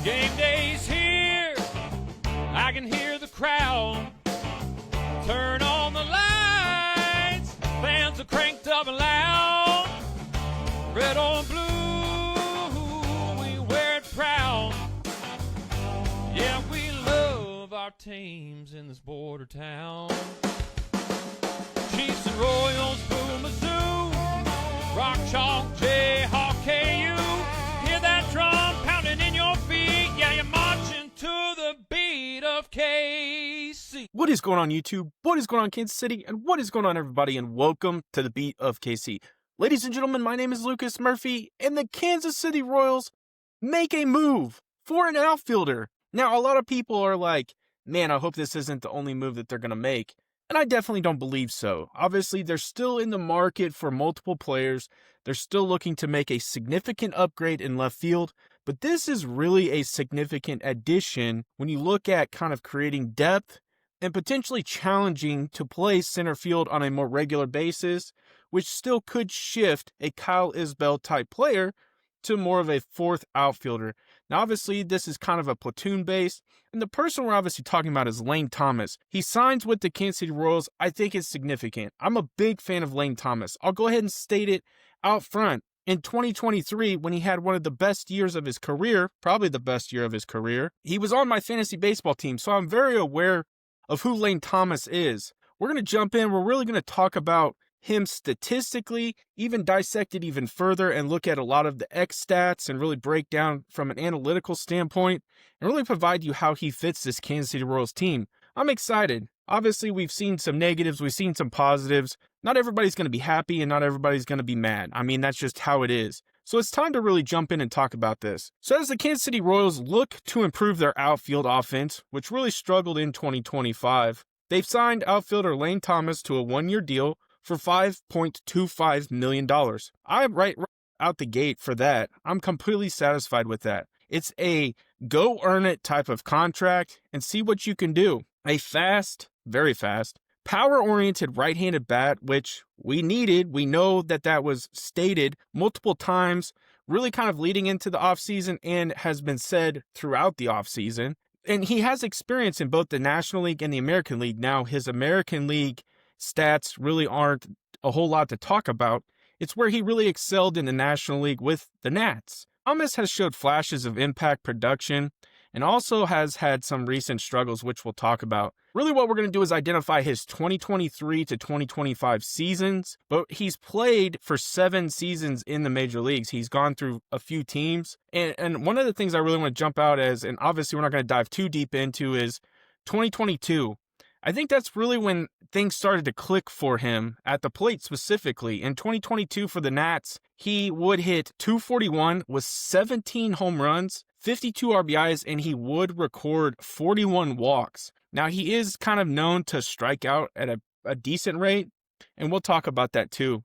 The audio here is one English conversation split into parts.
Game day's here, I can hear the crowd. Turn on the lights, fans are cranked up and loud. Red or blue, we wear it proud. Yeah, we love our teams in this border town. Chiefs and Royals, Boo Mizzou, Rock Chalk, Jayhawk, KU. Hear that drum pounding in your feet. Yeah, you're marching to the beat of KC. What is going on, YouTube? What is going on, Kansas City? And what is going on, everybody? And welcome to the beat of KC. Ladies and gentlemen, my name is Lucas Murphy, and the Kansas City Royals make a move for an outfielder. Now, a lot of people are like, man, I hope this isn't the only move that they're going to make. And I definitely don't believe so. Obviously, they're still in the market for multiple players. They're still looking to make a significant upgrade in left field. But this is really a significant addition when you look at kind of creating depth and potentially challenging to play center field on a more regular basis, which still could shift a Kyle Isbell type player to more of a fourth outfielder. Now, obviously, this is kind of a platoon base, and the person we're obviously talking about is Lane Thomas. He signs with the Kansas City Royals. I think it's significant. I'm a big fan of Lane Thomas. I'll go ahead and state it out front. In 2023, when he had one of the best years of his career, probably the best year of his career, he was on my fantasy baseball team, so I'm very aware of who Lane Thomas is. We're going to jump in. We're really going to talk about him statistically, even dissect it even further and look at a lot of the X stats and really break down from an analytical standpoint and really provide you how he fits this Kansas City Royals team. I'm excited. Obviously, we've seen some negatives. We've seen some positives. Not everybody's going to be happy and not everybody's going to be mad. I mean, that's just how it is. So it's time to really jump in and talk about this. So as the Kansas City Royals look to improve their outfield offense, which really struggled in 2025, they've signed outfielder Lane Thomas to a one-year deal for $5.25 million. I'm right out the gate for that. I'm completely satisfied with that. It's a go earn it type of contract and see what you can do. A fast, very fast, power-oriented right-handed bat, which we needed. We know that that was stated multiple times, really kind of leading into the offseason and has been said throughout the offseason. And he has experience in both the National League and the American League. Now, his American League stats really aren't a whole lot to talk about. It's where he really excelled in the National League with the Nats. Thomas has showed flashes of impact production and also has had some recent struggles, which we'll talk about. Really what we're going to do is identify his 2023 to 2025 seasons, but he's played for 7 seasons in the major leagues. He's gone through a few teams. And one of the things I really want to jump out as, and obviously we're not going to dive too deep into, is 2022. I think that's really when things started to click for him at the plate specifically. In 2022 for the Nats, he would hit .241 with 17 home runs, 52 RBIs, and he would record 41 walks. Now, he is kind of known to strike out at a decent rate, and we'll talk about that too.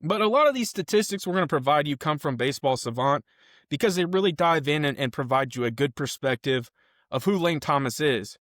But a lot of these statistics we're going to provide you come from Baseball Savant because they really dive in and provide you a good perspective of who Lane Thomas is.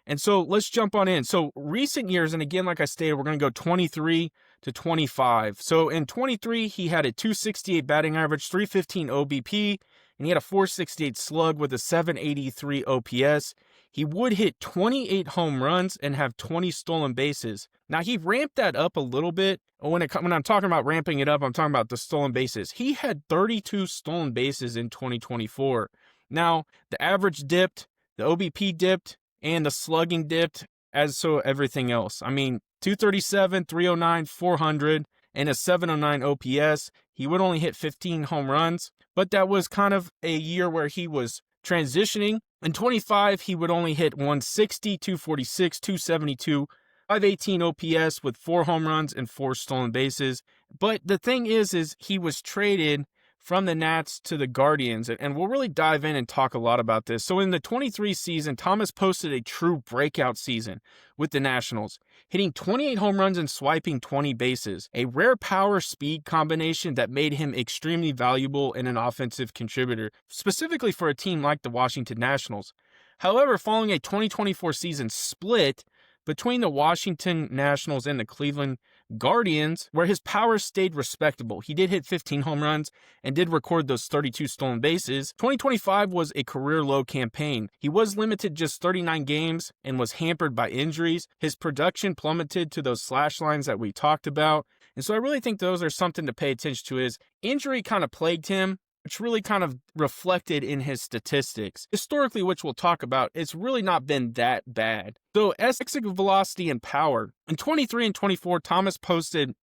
And so let's jump on in. So recent years, and again, like I stated, we're going to go 23 to 25. So in 23, he had a .268 batting average, .315 OBP, and he had a .468 slug with a .783 OPS. He would hit 28 home runs and have 20 stolen bases. Now, he ramped that up a little bit. When I'm talking about ramping it up, I'm talking about the stolen bases. He had 32 stolen bases in 2024. Now, the average dipped, the OBP dipped, and the slugging dipped, as so everything else. I mean, 237, 309, 400, and a 709 OPS. He would only hit 15 home runs, but that was kind of a year where he was transitioning. In 25, he would only hit 160, 246, 272, 518 OPS with 4 home runs and 4 stolen bases. But the thing is he was traded from the Nats to the Guardians, and we'll really dive in and talk a lot about this. So in the 23 season, Thomas posted a true breakout season with the Nationals, hitting 28 home runs and swiping 20 bases, a rare power-speed combination that made him extremely valuable and an offensive contributor, specifically for a team like the Washington Nationals. However, following a 2024 season split between the Washington Nationals and the Cleveland Guardians, where his power stayed respectable. He did hit 15 home runs and did record those 32 stolen bases. 2025 was a career-low campaign. He was limited just 39 games and was hampered by injuries. His production plummeted to those slash lines that we talked about. And so I really think those are something to pay attention to. His injury kind of plagued him, which really kind of reflected in his statistics. Historically, which we'll talk about, it's really not been that bad. So exit velocity and power. In 23 and 24, Thomas posted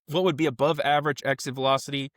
what would be above average exit velocity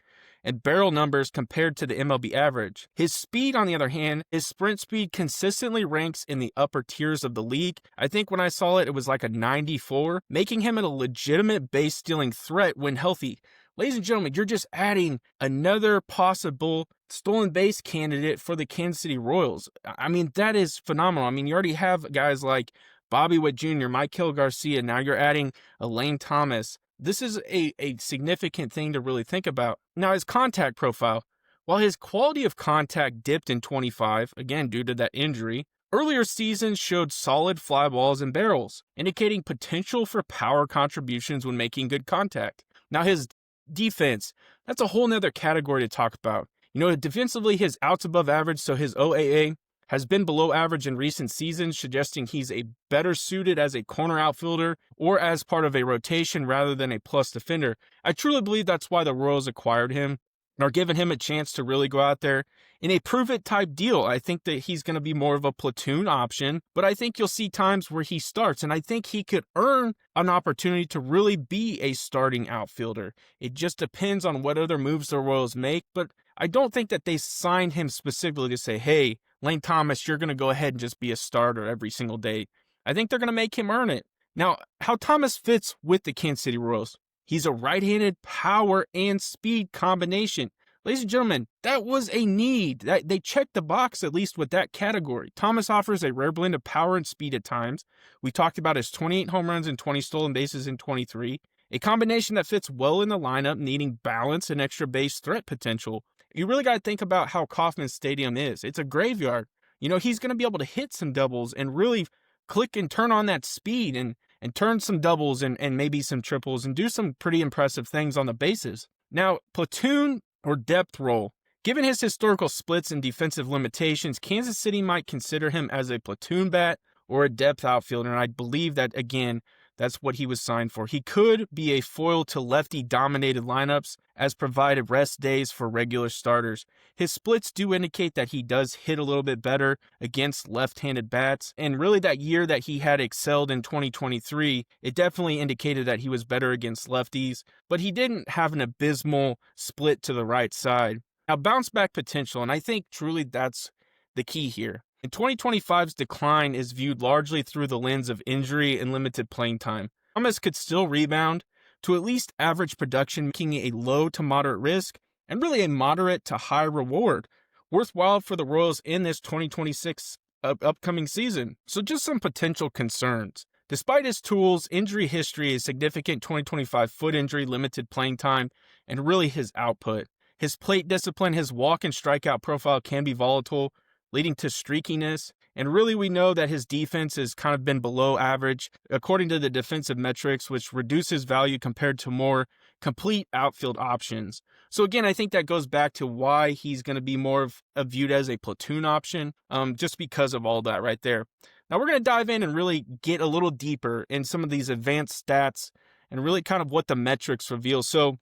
and barrel numbers compared to the MLB average. His speed, on the other hand, his sprint speed consistently ranks in the upper tiers of the league. I think when I saw it, it was like a 94, making him a legitimate base stealing threat when healthy. Ladies and gentlemen, you're just adding another possible stolen base candidate for the Kansas City Royals. I mean, that is phenomenal. I mean, you already have guys like Bobby Witt Jr., Maikel Garcia. Now you're adding Lane Thomas. This is a significant thing to really think about. Now, his contact profile. While his quality of contact dipped in 25, again, due to that injury, earlier seasons showed solid fly balls and barrels, indicating potential for power contributions when making good contact. Now, his defense, that's a whole nother category to talk about. You know, defensively, his outs above average, so his OAA has been below average in recent seasons, suggesting he's a better suited as a corner outfielder or as part of a rotation rather than a plus defender. I truly believe that's why the Royals acquired him and are giving him a chance to really go out there in a prove-it type deal. I think that he's going to be more of a platoon option, but I think you'll see times where he starts, and I think he could earn an opportunity to really be a starting outfielder. It just depends on what other moves the Royals make, but I don't think that they signed him specifically to say, hey, Lane Thomas, you're going to go ahead and just be a starter every single day. I think they're going to make him earn it. Now, how Thomas fits with the Kansas City Royals. He's a right-handed power and speed combination. Ladies and gentlemen, that was a need. They checked the box, at least with that category. Thomas offers a rare blend of power and speed at times. We talked about his 28 home runs and 20 stolen bases in 23. A combination that fits well in the lineup, needing balance and extra base threat potential. You really got to think about how Kauffman Stadium is. It's a graveyard. You know, he's going to be able to hit some doubles and really click and turn on that speed and turn some doubles and maybe some triples and do some pretty impressive things on the bases. Now, platoon or depth role. Given his historical splits and defensive limitations, Kansas City might consider him as a platoon bat or a depth outfielder, and I believe that, again, that's what he was signed for. He could be a foil to lefty-dominated lineups as provided rest days for regular starters. His splits do indicate that he does hit a little bit better against left-handed bats, and really that year that he had excelled in 2023, it definitely indicated that he was better against lefties, but he didn't have an abysmal split to the right side. Now, bounce-back potential, and I think truly that's the key here. And 2025's decline is viewed largely through the lens of injury and limited playing time. Thomas could still rebound to at least average production, making it a low to moderate risk and really a moderate to high reward, worthwhile for the Royals in this 2026 upcoming season. So just some potential concerns. Despite his tools, injury history, a significant 2025 foot injury, limited playing time, and really his output. His plate discipline, his walk and strikeout profile can be volatile, leading to streakiness. And really, we know that his defense has kind of been below average, according to the defensive metrics, which reduces value compared to more complete outfield options. So again, I think that goes back to why he's going to be more viewed as a platoon option, just because of all that right there. Now we're going to dive in and really get a little deeper in some of these advanced stats and really kind of what the metrics reveal. So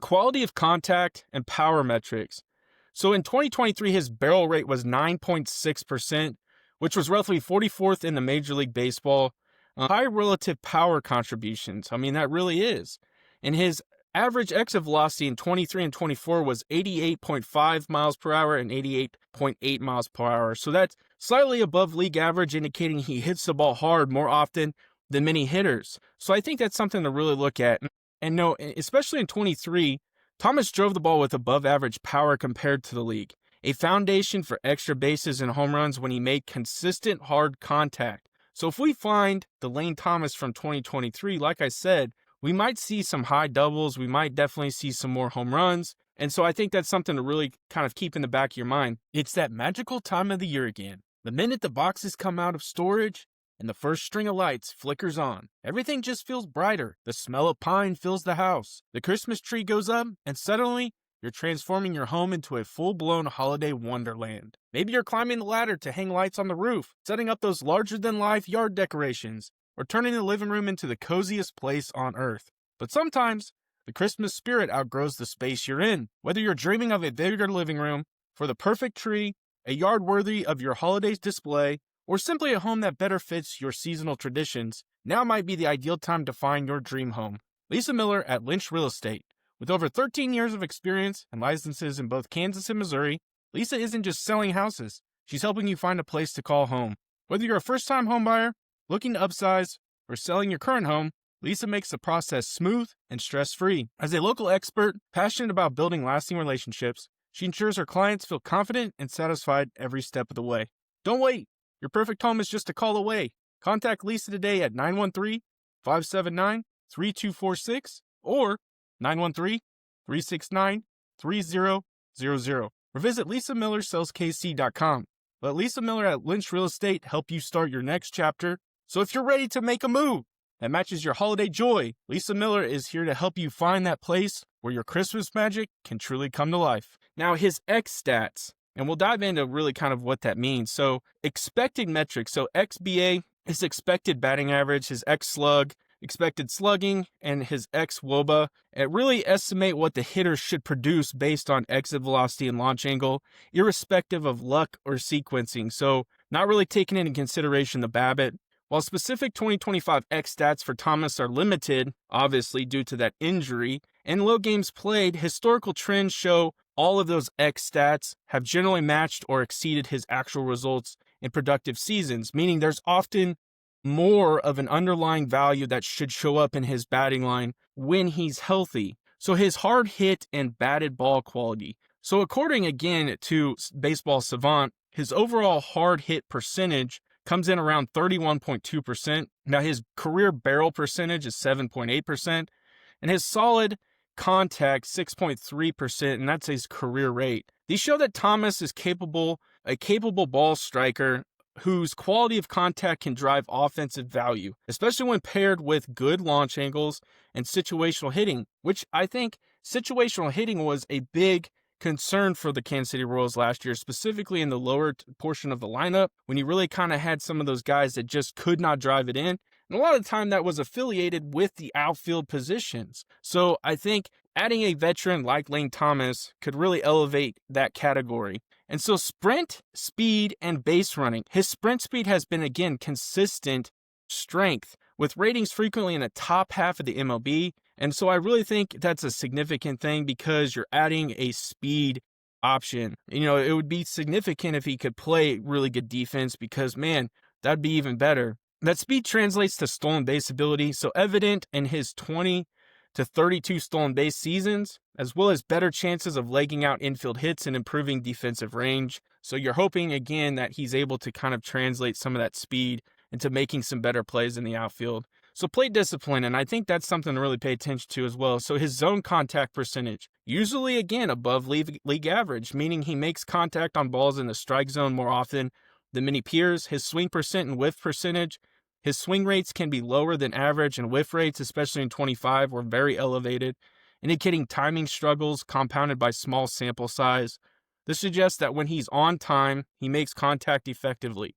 quality of contact and power metrics. So in 2023, his barrel rate was 9.6%, which was roughly 44th in the Major League Baseball. High relative power contributions. I mean, that really is. And his average exit velocity in 23 and 24 was 88.5 miles per hour and 88.8 miles per hour. So that's slightly above league average, indicating he hits the ball hard more often than many hitters. So I think that's something to really look at. And no, especially in 23, Thomas drove the ball with above average power compared to the league, a foundation for extra bases and home runs when he made consistent hard contact. So if we find the Lane Thomas from 2023, like I said, we might see some high doubles. We might definitely see some more home runs. And so I think that's something to really kind of keep in the back of your mind. It's that magical time of the year again. The minute the boxes come out of storage, and the first string of lights flickers on. Everything just feels brighter. The smell of pine fills the house. The Christmas tree goes up, and suddenly, you're transforming your home into a full-blown holiday wonderland. Maybe you're climbing the ladder to hang lights on the roof, setting up those larger-than-life yard decorations, or turning the living room into the coziest place on earth. But sometimes, the Christmas spirit outgrows the space you're in. Whether you're dreaming of a bigger living room, for the perfect tree, a yard worthy of your holidays display, or simply a home that better fits your seasonal traditions, now might be the ideal time to find your dream home. Lisa Miller at Lynch Real Estate. With over 13 years of experience and licenses in both Kansas and Missouri, Lisa isn't just selling houses. She's helping you find a place to call home. Whether you're a first-time home buyer, looking to upsize, or selling your current home, Lisa makes the process smooth and stress-free. As a local expert, passionate about building lasting relationships, she ensures her clients feel confident and satisfied every step of the way. Don't wait. Your perfect home is just a call away. Contact Lisa today at 913-579-3246 or 913-369-3000. Or visit LisaMillerSellsKC.com. Let Lisa Miller at Lynch Real Estate help you start your next chapter. So if you're ready to make a move that matches your holiday joy, Lisa Miller is here to help you find that place where your Christmas magic can truly come to life. Now, his X stats, and we'll dive into really kind of what that means. So expected metrics. So XBA is expected batting average, his X slug, expected slugging, and his X WOBA. It really estimate what the hitter should produce based on exit velocity and launch angle, irrespective of luck or sequencing. So not really taking into consideration the BABIP. While specific 2025 X stats for Thomas are limited, obviously due to that injury, and low games played, historical trends show all of those X stats have generally matched or exceeded his actual results in productive seasons, meaning there's often more of an underlying value that should show up in his batting line when he's healthy. So his hard hit and batted ball quality. So according again to Baseball Savant, his overall hard hit percentage comes in around 31.2%. Now his career barrel percentage is 7.8%, and his solid contact 6.3%, and that's his career rate. These show that Thomas is a capable ball striker whose quality of contact can drive offensive value, especially when paired with good launch angles and situational hitting, which I think situational hitting was a big concern for the Kansas City Royals last year, specifically in the lower portion of the lineup, when you really kind of had some of those guys that just could not drive it in. And a lot of the time that was affiliated with the outfield positions. So I think adding a veteran like Lane Thomas could really elevate that category. And so sprint, speed, and base running. His sprint speed has been, again, consistent strength, with ratings frequently in the top half of the MLB. And so I really think that's a significant thing because you're adding a speed option. You know, it would be significant if he could play really good defense because, man, that'd be even better. That speed translates to stolen base ability, so evident in his 20 to 32 stolen base seasons, as well as better chances of legging out infield hits and improving defensive range. So you're hoping, again, that he's able to kind of translate some of that speed into making some better plays in the outfield. So plate discipline, and I think that's something to really pay attention to as well. So his zone contact percentage, usually, again, above league average, meaning he makes contact on balls in the strike zone more often than many peers. His swing percent and whiff percentage, his swing rates can be lower than average, and whiff rates, especially in 25, were very elevated, indicating timing struggles compounded by small sample size. This suggests that when he's on time, he makes contact effectively.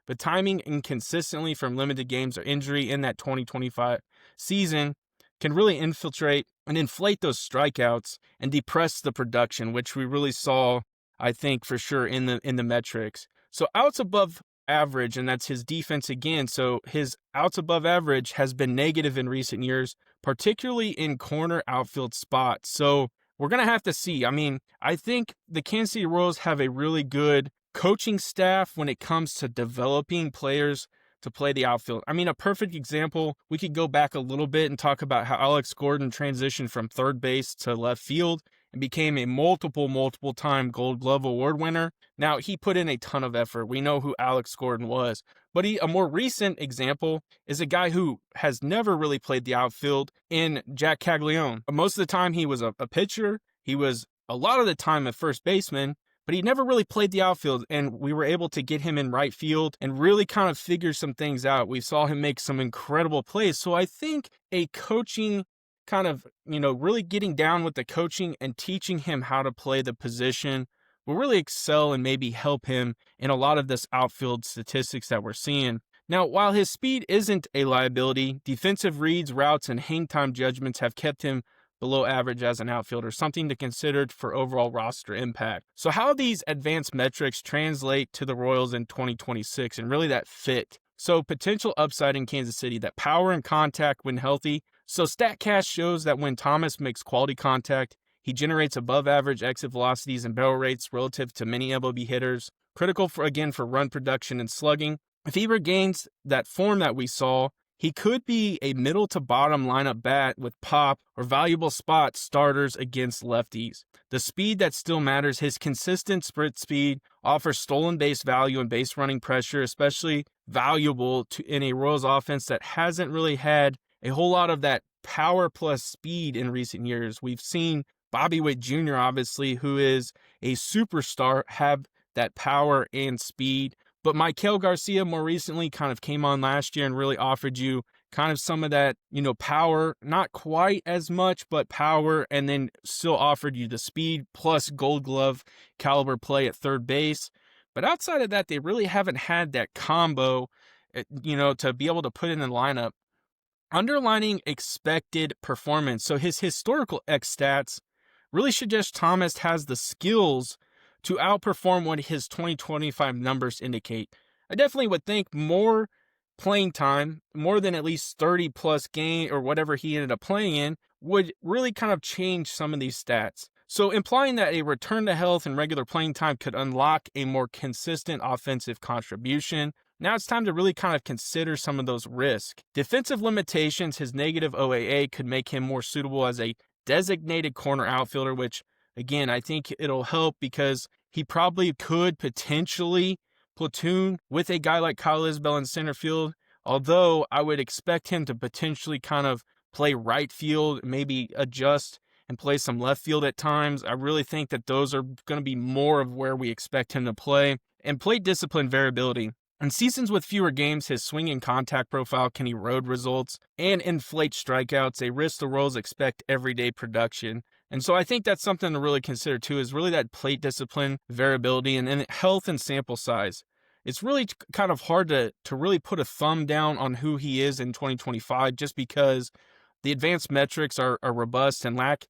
But timing inconsistently from limited games or injury in that 2025 season can really infiltrate and inflate those strikeouts and depress the production, which we really saw, I think, for sure in the metrics. So outs above average, and that's his defense again. So his outs above average has been negative in recent years, particularly in corner outfield spots. So we're going to have to see. I mean, I think the Kansas City Royals have a really good coaching staff when it comes to developing players to play the outfield. I mean, a perfect example, we could go back a little bit and talk about how Alex Gordon transitioned from third base to left field and became a multiple time Gold Glove Award winner. Now, he put in a ton of effort. We know who Alex Gordon was. But a more recent example is a guy who has never really played the outfield in Jack Caglione. Most of the time, he was a pitcher. He was a lot of the time a first baseman. but he never really played the outfield, and we were able to get him in right field and really kind of figure some things out. We saw him make some incredible plays. So I think a coaching kind of, really getting down with the coaching and teaching him how to play the position will really excel and maybe help him in a lot of this outfield statistics that we're seeing. Now, while his speed isn't a liability, defensive reads, routes, and hang time judgments have kept him below average as an outfielder, something to consider for overall roster impact. So how these advanced metrics translate to the Royals in 2026 and really that fit. So potential upside in Kansas City, that power and contact when healthy. So StatCast shows that when Thomas makes quality contact, he generates above average exit velocities and barrel rates relative to many MLB hitters, critical for run production and slugging. If he regains that form that we saw, he could be a middle to bottom lineup bat with pop or valuable spot starters against lefties. The speed that still matters, his consistent sprint speed offers stolen base value and base running pressure, especially valuable in a Royals offense that hasn't really had a whole lot of that power plus speed in recent years. We've seen Bobby Witt Jr., obviously, who is a superstar, have that power and speed. But Maikel Garcia more recently kind of came on last year and really offered you kind of some of that, power, not quite as much, but power, and then still offered you the speed plus Gold Glove caliber play at third base. But outside of that, they really haven't had that combo, to be able to put in the lineup. Underlining expected performance. So his historical X stats really suggest Thomas has the skills to outperform what his 2025 numbers indicate. I definitely would think more playing time, more than at least 30 plus game or whatever he ended up playing in, would really kind of change some of these stats. So implying that a return to health and regular playing time could unlock a more consistent offensive contribution. Now it's time to really kind of consider some of those risks. Defensive limitations, his negative OAA could make him more suitable as a designated corner outfielder, which again, I think it'll help because he probably could potentially platoon with a guy like Kyle Isbell in center field, although I would expect him to potentially kind of play right field, maybe adjust and play some left field at times. I really think that those are going to be more of where we expect him to play. And plate discipline variability. In seasons with fewer games, his swing and contact profile can erode results and inflate strikeouts, a risk the Royals expect everyday production. And so I think that's something to really consider too, is really that plate discipline, variability, and then health and sample size. It's really kind of hard to really put a thumb down on who he is in 2025 just because the advanced metrics are robust and lack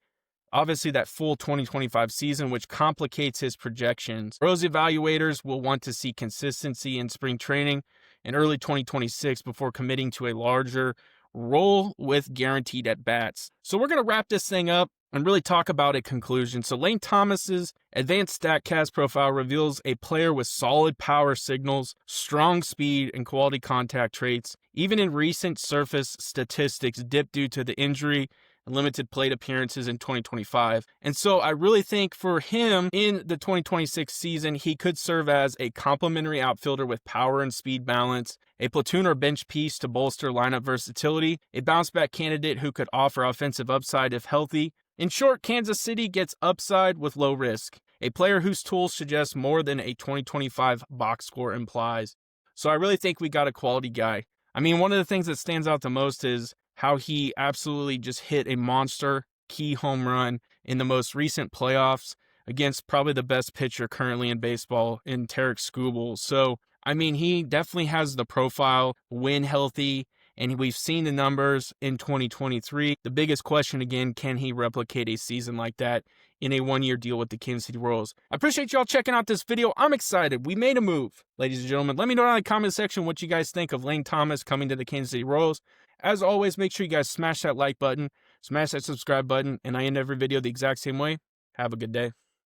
obviously that full 2025 season, which complicates his projections. Royals evaluators will want to see consistency in spring training in early 2026 before committing to a larger role with guaranteed at-bats. So we're going to wrap this thing up and really talk about a conclusion. So Lane Thomas's advanced StatCast profile reveals a player with solid power signals, strong speed, and quality contact traits. Even in recent surface statistics dipped due to the injury and limited plate appearances in 2025. And so I really think for him in the 2026 season, he could serve as a complementary outfielder with power and speed balance, a platoon or bench piece to bolster lineup versatility, a bounce back candidate who could offer offensive upside if healthy. In short, Kansas City gets upside with low risk, a player whose tools suggest more than a 2025 box score implies. So I really think we got a quality guy. I mean, one of the things that stands out the most is how he absolutely just hit a monster key home run in the most recent playoffs against probably the best pitcher currently in baseball in Tarek Skubal. So, I mean, he definitely has the profile when healthy, and we've seen the numbers in 2023. The biggest question, again, can he replicate a season like that in a one-year deal with the Kansas City Royals? I appreciate y'all checking out this video. I'm excited. We made a move, ladies and gentlemen. Let me know down in the comment section what you guys think of Lane Thomas coming to the Kansas City Royals. As always, make sure you guys smash that like button, smash that subscribe button, and I end every video the exact same way. Have a good day.